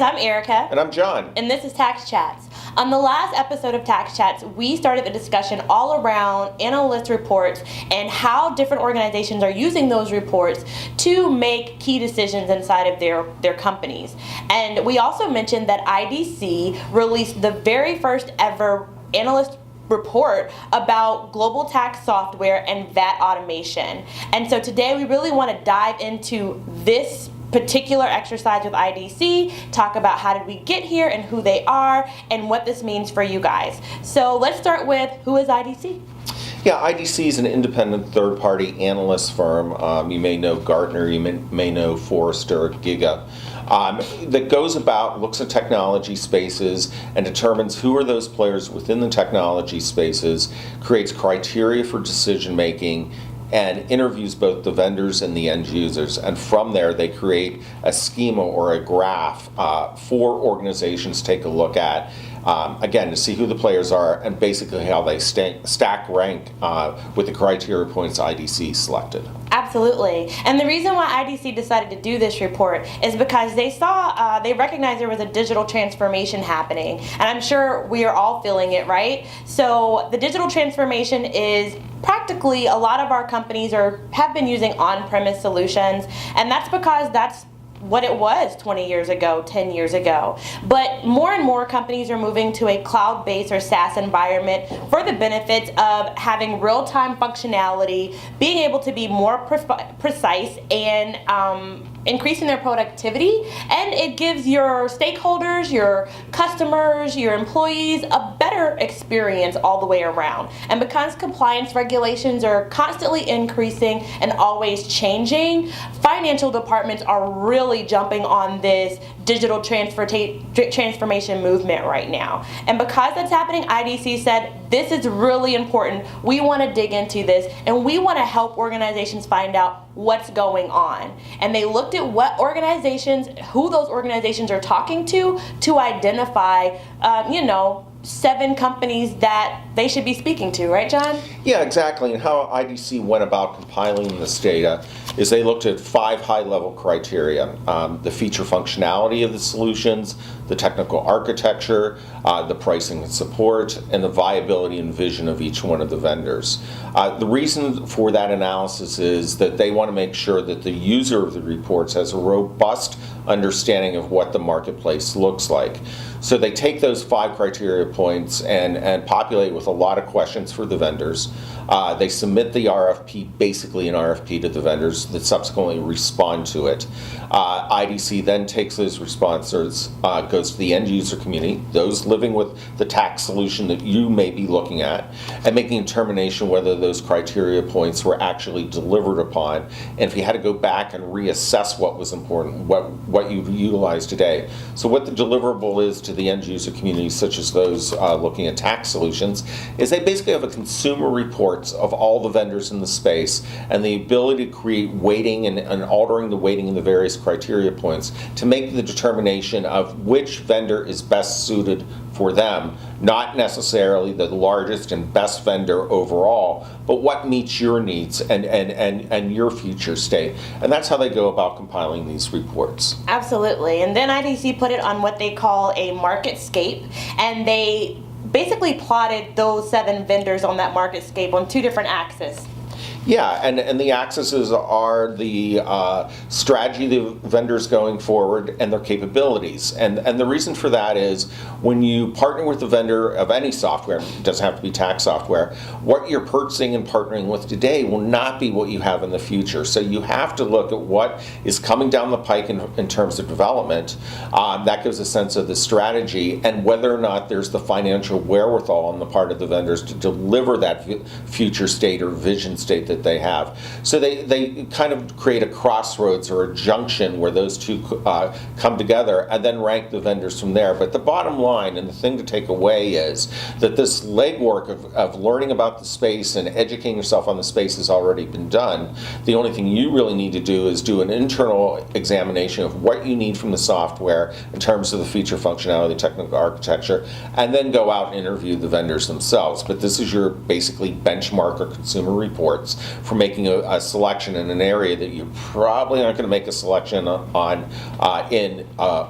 I'm Erica. And I'm John. And this is Tax Chats. On the last episode of Tax Chats, we started the discussion all around analyst reports and how different organizations are using those reports to make key decisions inside of their companies. And we also mentioned that IDC released the very first ever analyst report about global tax software and VAT automation. And so today we really want to dive into this particular exercise with IDC, talk about how did we get here and who they are and what this means for you guys. So let's start with, who is IDC? Yeah, IDC is an independent third-party analyst firm. You may know Gartner, you may know Forrester, Giga, that goes about, looks at technology spaces and determines who are those players within the technology spaces, creates criteria for decision making, and interviews both the vendors and the end users. And from there, they create a schema or a graph for organizations to take a look at, again, to see who the players are and basically how they stack rank with the criteria points IDC selected. Absolutely. And the reason why IDC decided to do this report is because they saw, they recognized there was a digital transformation happening. And I'm sure we are all feeling it, right? So the digital transformation is practically a lot of our companies have been using on-premise solutions, and that's because that's what it was 20 years ago, 10 years ago. But more and more companies are moving to a cloud-based or SaaS environment for the benefits of having real-time functionality, being able to be more precise, and increasing their productivity. And it gives your stakeholders, your customers, your employees a better experience all the way around. And because compliance regulations are constantly increasing and always changing, financial departments are really jumping on this digital transformation movement right now. And because that's happening, IDC said, this is really important. We want to dig into this, and we want to help organizations find out what's going on. And they looked at what organizations, who those organizations are talking to identify, 7 companies that they should be speaking to, right, John? Yeah, exactly. And how IDC went about compiling this data is they looked at 5 high-level criteria: the feature functionality of the solutions, the technical architecture, the pricing and support, and the viability and vision of each one of the vendors. The reason for that analysis is that they want to make sure that the user of the reports has a robust understanding of what the marketplace looks like. So they take those 5 criteria points and populate with a lot of questions for the vendors. They submit the RFP, basically an RFP to the vendors that subsequently respond to it. IDC then takes those responses, goes to the end user community, those living with the tax solution that you may be looking at, and making a determination whether those criteria points were actually delivered upon, and if you had to go back and reassess what was important, what you've utilized today. So what the deliverable is to the end user community, such as those looking at tax solutions, is they basically have a consumer reports of all the vendors in the space and the ability to create weighting and altering the weighting in the various criteria points to make the determination of which vendor is best suited for them, not necessarily the largest and best vendor overall, but what meets your needs and your future state. And that's how they go about compiling these reports. Absolutely. And then IDC put it on what they call a Marketscape, and they basically plotted those 7 vendors on that Marketscape on 2 different axes. Yeah, and the axes are the strategy of the vendors going forward and their capabilities. And the reason for that is when you partner with a vendor of any software, it doesn't have to be tax software, what you're purchasing and partnering with today will not be what you have in the future. So you have to look at what is coming down the pike in terms of development. That gives a sense of the strategy and whether or not there's the financial wherewithal on the part of the vendors to deliver that future state or vision state that they have. So they kind of create a crossroads or a junction where those two come together and then rank the vendors from there. But the bottom line and the thing to take away is that this legwork of learning about the space and educating yourself on the space has already been done. The only thing you really need to do is do an internal examination of what you need from the software in terms of the feature functionality, technical architecture, and then go out and interview the vendors themselves. But this is your basically benchmark or consumer reports for making a selection in an area that you probably aren't going to make a selection on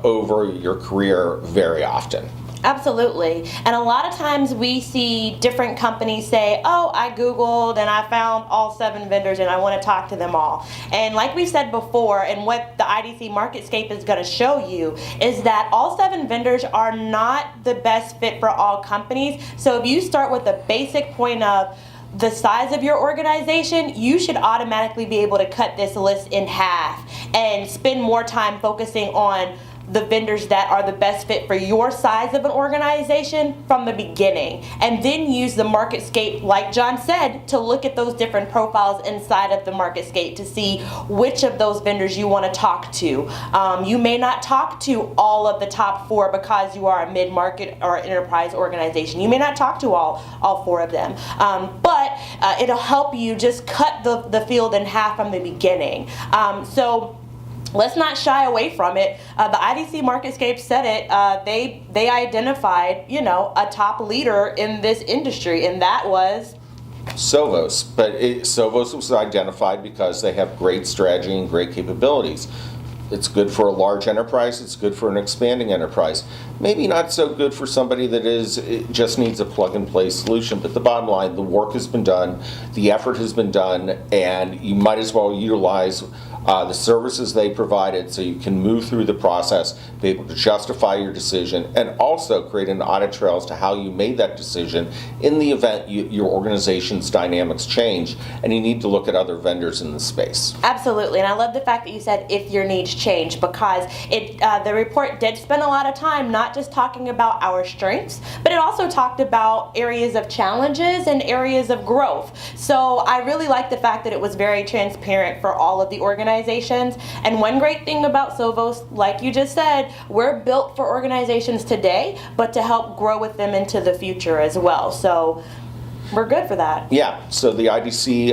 over your career very often. Absolutely. And a lot of times we see different companies say, oh, I Googled and I found all 7 vendors and I want to talk to them all. And like we said before, and what the IDC Marketscape is going to show you is that all 7 vendors are not the best fit for all companies. So if you start with the basic point of the size of your organization, you should automatically be able to cut this list in half and spend more time focusing on the vendors that are the best fit for your size of an organization from the beginning, and then use the Marketscape, like John said, to look at those different profiles inside of the Marketscape to see which of those vendors you want to talk to. You may not talk to all of the top 4 because you are a mid-market or enterprise organization. You may not talk to all 4 of them, but it'll help you just cut the field in half from the beginning. So let's not shy away from it. The IDC Marketscape said it. They identified, a top leader in this industry, and that was Somos. But Somos was identified because they have great strategy and great capabilities. It's good for a large enterprise. It's good for an expanding enterprise. Maybe not so good for somebody that just needs a plug-and-play solution. But the bottom line, the work has been done, the effort has been done, and you might as well utilize the services they provided so you can move through the process, be able to justify your decision, and also create an audit trail as to how you made that decision in the event your organization's dynamics change and you need to look at other vendors in the space. Absolutely, and I love the fact that you said if your needs change, because the report did spend a lot of time not just talking about our strengths, but it also talked about areas of challenges and areas of growth. So I really like the fact that it was very transparent for all of the organizations. And one great thing about Somos, like you just said, we're built for organizations today, but to help grow with them into the future as well. So we're good for that. Yeah, so the IDC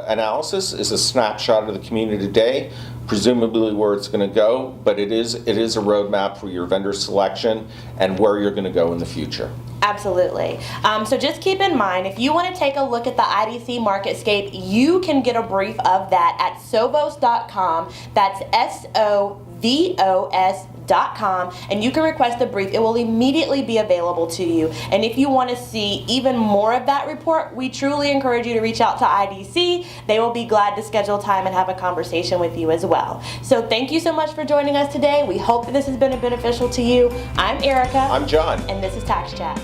analysis is a snapshot of the community today, presumably where it's going to go, but it is a roadmap for your vendor selection and where you're going to go in the future. Absolutely. So just keep in mind, if you want to take a look at the IDC Marketscape, you can get a brief of that at Somos.com. That's SOVOS.com, and you can request a brief. It will immediately be available to you. And if you want to see even more of that report, we truly encourage you to reach out to IDC. They will be glad to schedule time and have a conversation with you as well. So thank you so much for joining us today. We hope that this has been beneficial to you. I'm Erica. I'm John. And this is Tax Chat.